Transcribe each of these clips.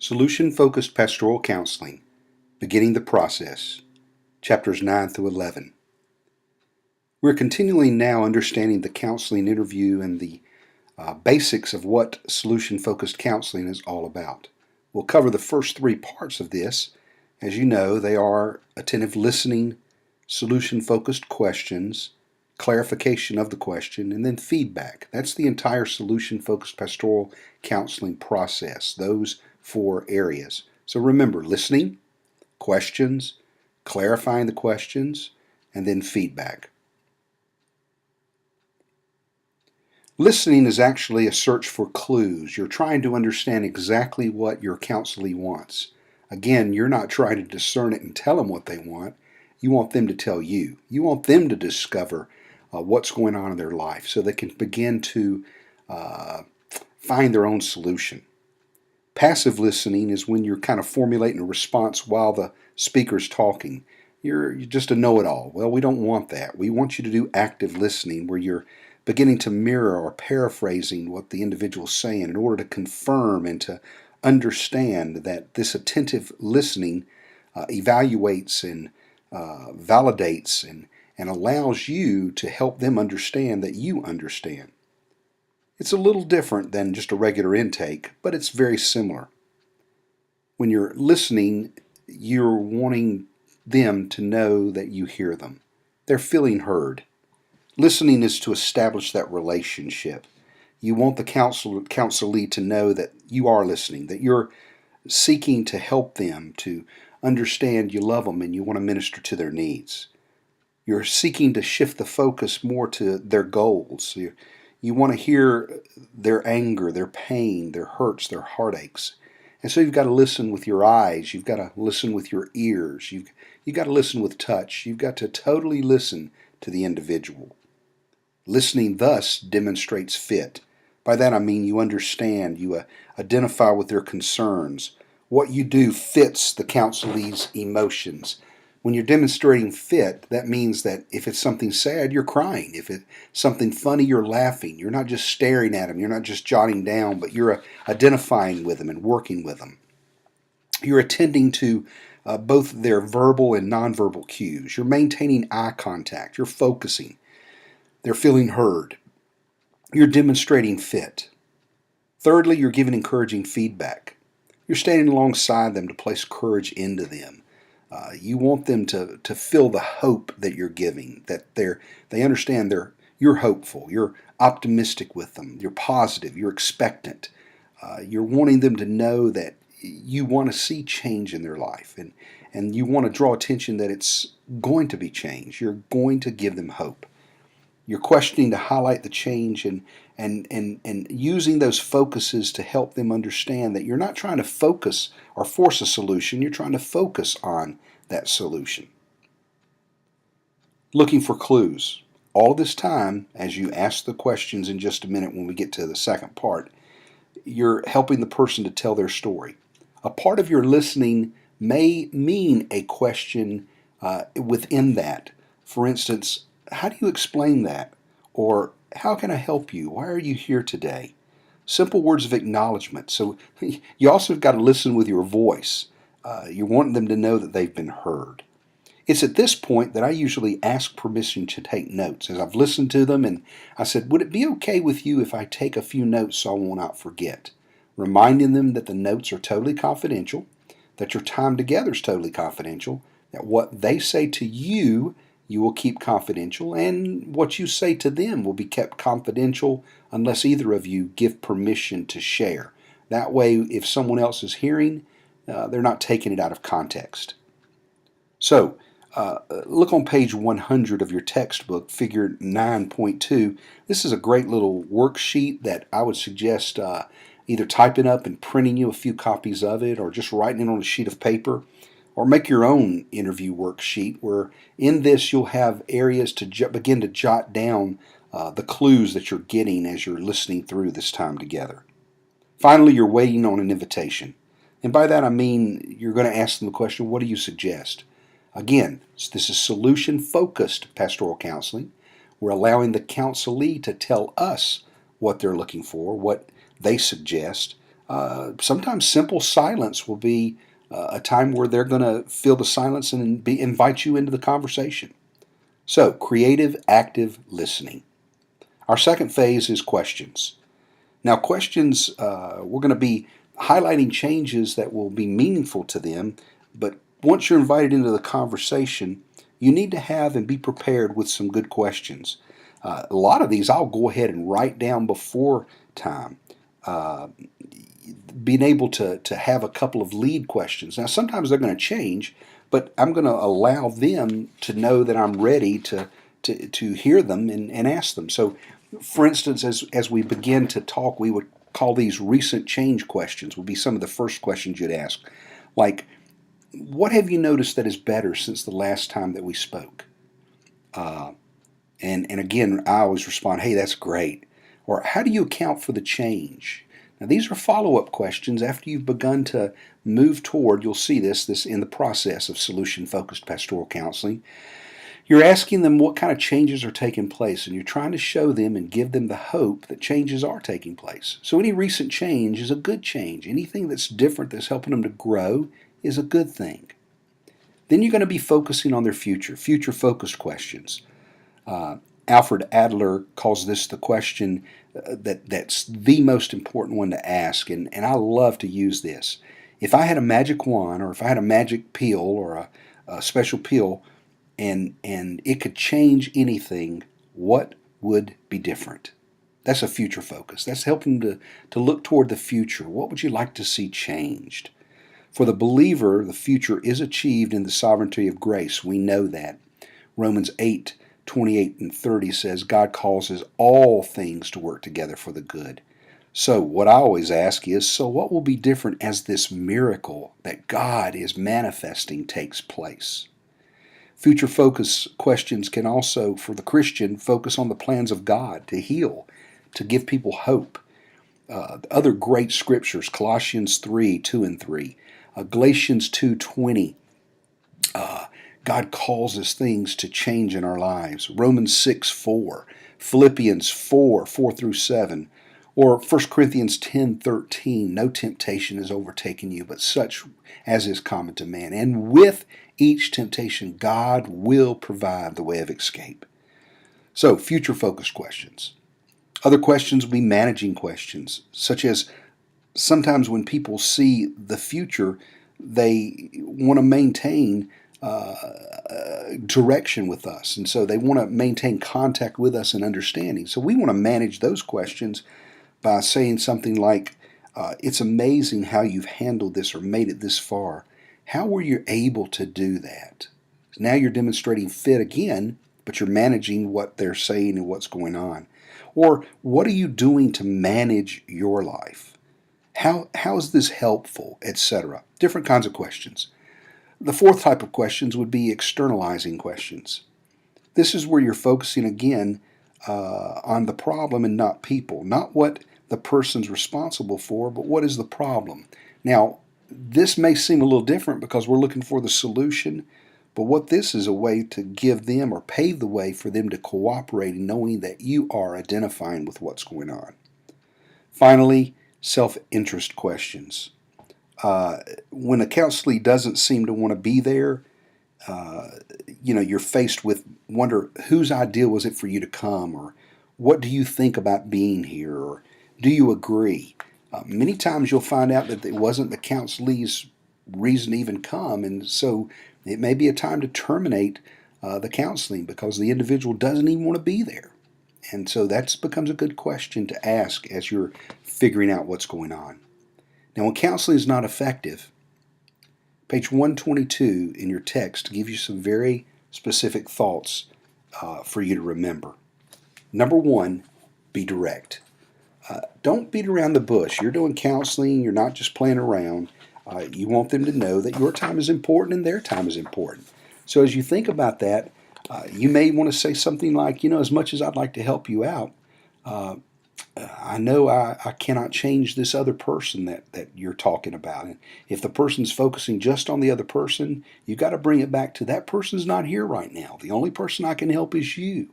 Solution-Focused Pastoral Counseling, Beginning the Process, Chapters 9 through 11. We're continually now understanding the counseling interview and the basics of what solution-focused counseling is all about. We'll cover the first three parts of this. As you know, they are attentive listening, solution-focused questions, clarification of the question, and then feedback. That's the entire solution-focused pastoral counseling process, those four areas. So remember, listening, questions, clarifying the questions, and then feedback. Listening is actually a search for clues. You're trying to understand exactly what your counselee wants. Again, you're not trying to discern it and tell them what they want. You want them to tell you. You want them to discover what's going on in their life so they can begin to find their own solution. Passive listening is when you're kind of formulating a response while the speaker's talking. You're just a know-it-all. Well, we don't want that. We want you to do active listening where you're beginning to mirror or paraphrasing what the individual's saying in order to confirm and to understand that this attentive listening evaluates and validates and allows you to help them understand that you understand. It's a little different than just a regular intake, but it's very similar. When you're listening, you're wanting them to know that you hear them. They're feeling heard. Listening is to establish that relationship. You want the counselee to know that you are listening, that you're seeking to help them to understand you love them and you want to minister to their needs. You're seeking to shift the focus more to their goals. You want to hear their anger, their pain, their hurts, their heartaches. And so you've got to listen with your eyes. You've got to listen with your ears. You've got to listen with touch. You've got to totally listen to the individual. Listening thus demonstrates fit. By that I mean you understand, you identify with their concerns. What you do fits the counselee's emotions. When you're demonstrating fit, that means that if it's something sad, you're crying. If it's something funny, you're laughing. You're not just staring at them. You're not just jotting down, but you're identifying with them and working with them. You're attending to both their verbal and nonverbal cues. You're maintaining eye contact. You're focusing. They're feeling heard. You're demonstrating fit. Thirdly, you're giving encouraging feedback. You're standing alongside them to place courage into them. You want them to feel the hope that you're giving, that they understand you're hopeful, you're optimistic with them, you're positive, you're expectant. You're wanting them to know that you want to see change in their life, and you want to draw attention that it's going to be change. You're going to give them hope. You're questioning to highlight the change and using those focuses to help them understand that you're not trying to focus or force a solution, you're trying to focus on that solution. Looking for clues. All this time, as you ask the questions in just a minute when we get to the second part, you're helping the person to tell their story. A part of your listening may mean a question within that. For instance, how do you explain that? Or how can I help you? Why are you here today? Simple words of acknowledgement. So you also have got to listen with your voice. You want them to know that they've been heard. It's at this point that I usually ask permission to take notes. As I've listened to them and I said, would it be okay with you if I take a few notes so I will not forget? Reminding them that the notes are totally confidential, that your time together is totally confidential, that what they say to you will keep confidential, and what you say to them will be kept confidential unless either of you give permission to share. That way, if someone else is hearing, they're not taking it out of context. So, look on page 100 of your textbook, figure 9.2. This is a great little worksheet that I would suggest either typing up and printing you a few copies of it, or just writing it on a sheet of paper, or make your own interview worksheet where in this you'll have areas to begin to jot down the clues that you're getting as you're listening through this time together. Finally, you're waiting on an invitation. And by that I mean you're going to ask them the question, what do you suggest? Again, this is solution-focused pastoral counseling. We're allowing the counselee to tell us what they're looking for, what they suggest, Sometimes simple silence will be a time where they're going to feel the silence and invite you into the conversation. So, creative, active listening. Our second phase is questions. Now, questions, we're going to be highlighting changes that will be meaningful to them, but once you're invited into the conversation, you need to have and be prepared with some good questions. A lot of these I'll go ahead and write down before time. Uh, Being able to have a couple of lead questions. Now, sometimes they're going to change, but I'm going to allow them to know that I'm ready to hear them and ask them. So, for instance, as we begin to talk, we would call these recent change questions, would be some of the first questions you'd ask. Like, what have you noticed that is better since the last time that we spoke? Uh, and again, I always respond, hey, that's great. Or how do you account for the change? Now, these are follow-up questions after you've begun to move toward, you'll see this in the process of solution-focused pastoral counseling. You're asking them what kind of changes are taking place, and you're trying to show them and give them the hope that changes are taking place. So any recent change is a good change. Anything that's different that's helping them to grow is a good thing. Then you're going to be focusing on their future, future-focused questions. Uh, Alfred Adler calls this the question that's the most important one to ask, and I love to use this. If I had a magic wand, or if I had a magic pill, or a special pill, and it could change anything, what would be different? That's a future focus. That's helping to look toward the future. What would you like to see changed? For the believer, the future is achieved in the sovereignty of grace. We know that. Romans 8:28 and 30 says, God causes all things to work together for the good. So what I always ask is, so what will be different as this miracle that God is manifesting takes place? Future focus questions can also, for the Christian, focus on the plans of God to heal, to give people hope. Other great scriptures, Colossians 3:2 and 3, Galatians 2:20, God causes things to change in our lives. Romans 6:4, Philippians 4:4 through 7, or 1 Corinthians 10:13, no temptation has overtaken you, but such as is common to man. And with each temptation, God will provide the way of escape. So, future focused questions. Other questions will be managing questions, such as sometimes when people see the future, they want to maintain direction with us, and so they want to maintain contact with us and understanding. So we want to manage those questions by saying something like, it's amazing how you've handled this or made it this far. How were you able to do that? Now you're demonstrating fit again, but you're managing what they're saying and what's going on. Or what are you doing to manage your life? How is this helpful, etc.? Different kinds of questions. The fourth type of questions would be externalizing questions. This is where you're focusing again on the problem and not people, not what the person's responsible for, but what is the problem. Now, this may seem a little different because we're looking for the solution, but what this is a way to give them or pave the way for them to cooperate, knowing that you are identifying with what's going on. Finally, self-interest questions. When a counselee doesn't seem to want to be there, you're faced with wonder, whose idea was it for you to come, or what do you think about being here, or do you agree? Many times you'll find out that it wasn't the counselee's reason to even come, and so it may be a time to terminate the counseling because the individual doesn't even want to be there. And so that becomes a good question to ask as you're figuring out what's going on. Now, when counseling is not effective, page 122 in your text gives you some very specific thoughts for you to remember. Number one, be direct. Don't beat around the bush. You're doing counseling. You're not just playing around. You want them to know that your time is important and their time is important. So as you think about that, you may want to say something like, as much as I'd like to help you out, I know I cannot change this other person that you're talking about. And if the person's focusing just on the other person, you've got to bring it back to that person's not here right now. The only person I can help is you.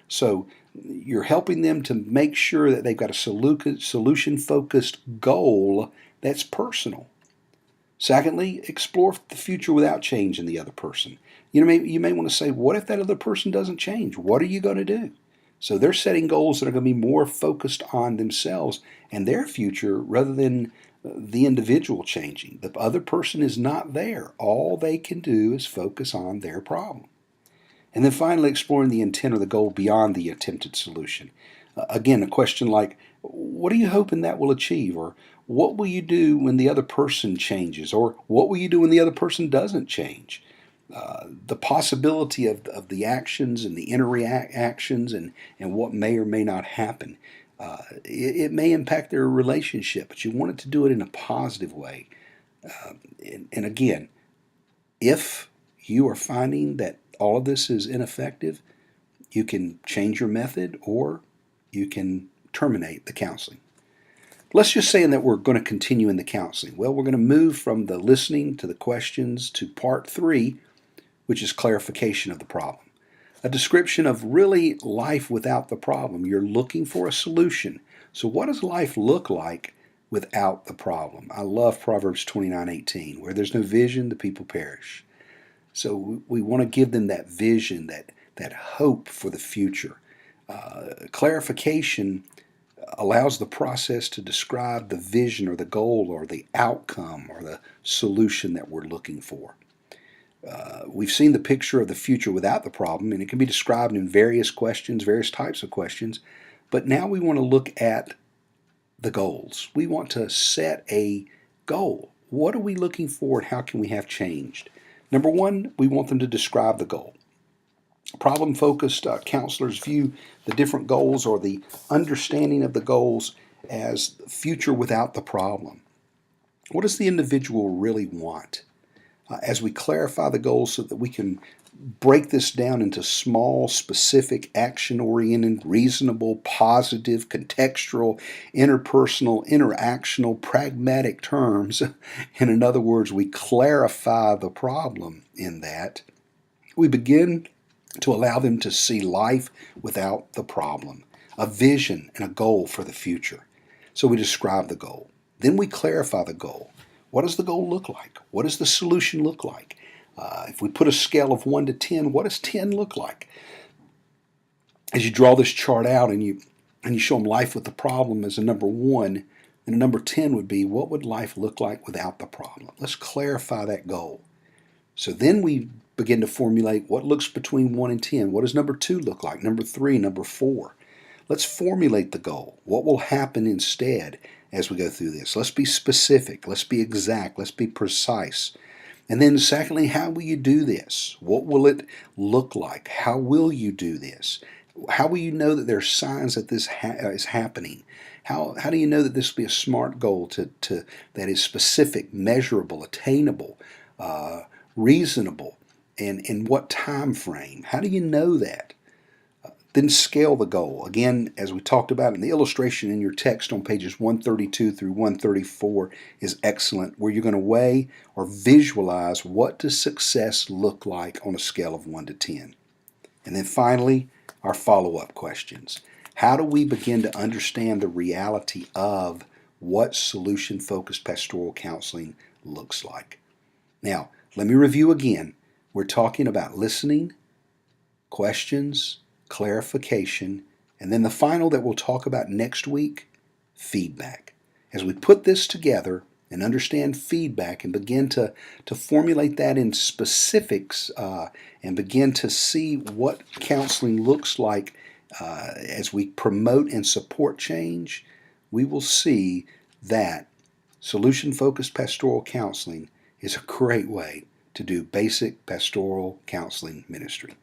So you're helping them to make sure that they've got a solution-focused goal that's personal. Secondly, explore the future without changing the other person. You may want to say, what if that other person doesn't change? What are you going to do? So they're setting goals that are going to be more focused on themselves and their future rather than the individual changing. The other person is not there. All they can do is focus on their problem. And then finally, exploring the intent or the goal beyond the attempted solution. Again, a question like, what are you hoping that will achieve? Or what will you do when the other person changes? Or what will you do when the other person doesn't change? The possibility of the actions and the interactions and what may or may not happen. It may impact their relationship, but you want it to do it in a positive way. And again, if you are finding that all of this is ineffective, you can change your method or you can terminate the counseling. Let's just say that we're going to continue in the counseling. Well, we're going to move from the listening to the questions to part 3, which is clarification of the problem. A description of really life without the problem. You're looking for a solution. So what does life look like without the problem? I love Proverbs 29:18, where there's no vision, the people perish. So we want to give them that vision, that hope for the future. Clarification allows the process to describe the vision or the goal or the outcome or the solution that we're looking for. We've seen the picture of the future without the problem, and it can be described in various questions, various types of questions. But now we want to look at the goals. We want to set a goal. What are we looking for and how can we have changed? Number one, we want them to describe the goal. Problem-focused counselors view the different goals or the understanding of the goals as future without the problem. What does the individual really want? As we clarify the goals so that we can break this down into small, specific, action-oriented, reasonable, positive, contextual, interpersonal, interactional, pragmatic terms, and in other words, we clarify the problem in that, we begin to allow them to see life without the problem, a vision and a goal for the future. So we describe the goal. Then we clarify the goal. What does the goal look like? What does the solution look like? If we put a scale of 1 to 10, what does 10 look like? As you draw this chart out and you show them life with the problem as a number 1, and a number 10 would be, what would life look like without the problem? Let's clarify that goal. So then we begin to formulate what looks between 1 and 10. What does number 2 look like? Number 3, number 4. Let's formulate the goal. What will happen instead as we go through this? Let's be specific. Let's be exact. Let's be precise. And then secondly, how will you do this? What will it look like? How will you do this? How will you know that there are signs that this is happening? How do you know that this will be a smart goal that is specific, measurable, attainable, reasonable, and in what time frame? How do you know that? Then scale the goal. Again, as we talked about in the illustration in your text on pages 132 through 134 is excellent, where you're going to weigh or visualize what does success look like on a scale of 1 to 10. And then finally, our follow-up questions. How do we begin to understand the reality of what solution-focused pastoral counseling looks like? Now, let me review again. We're talking about listening, questions, clarification, and then the final that we'll talk about next week, feedback. As we put this together and understand feedback and begin to formulate that in specifics and begin to see what counseling looks like as we promote and support change, we will see that solution-focused pastoral counseling is a great way to do basic pastoral counseling ministry.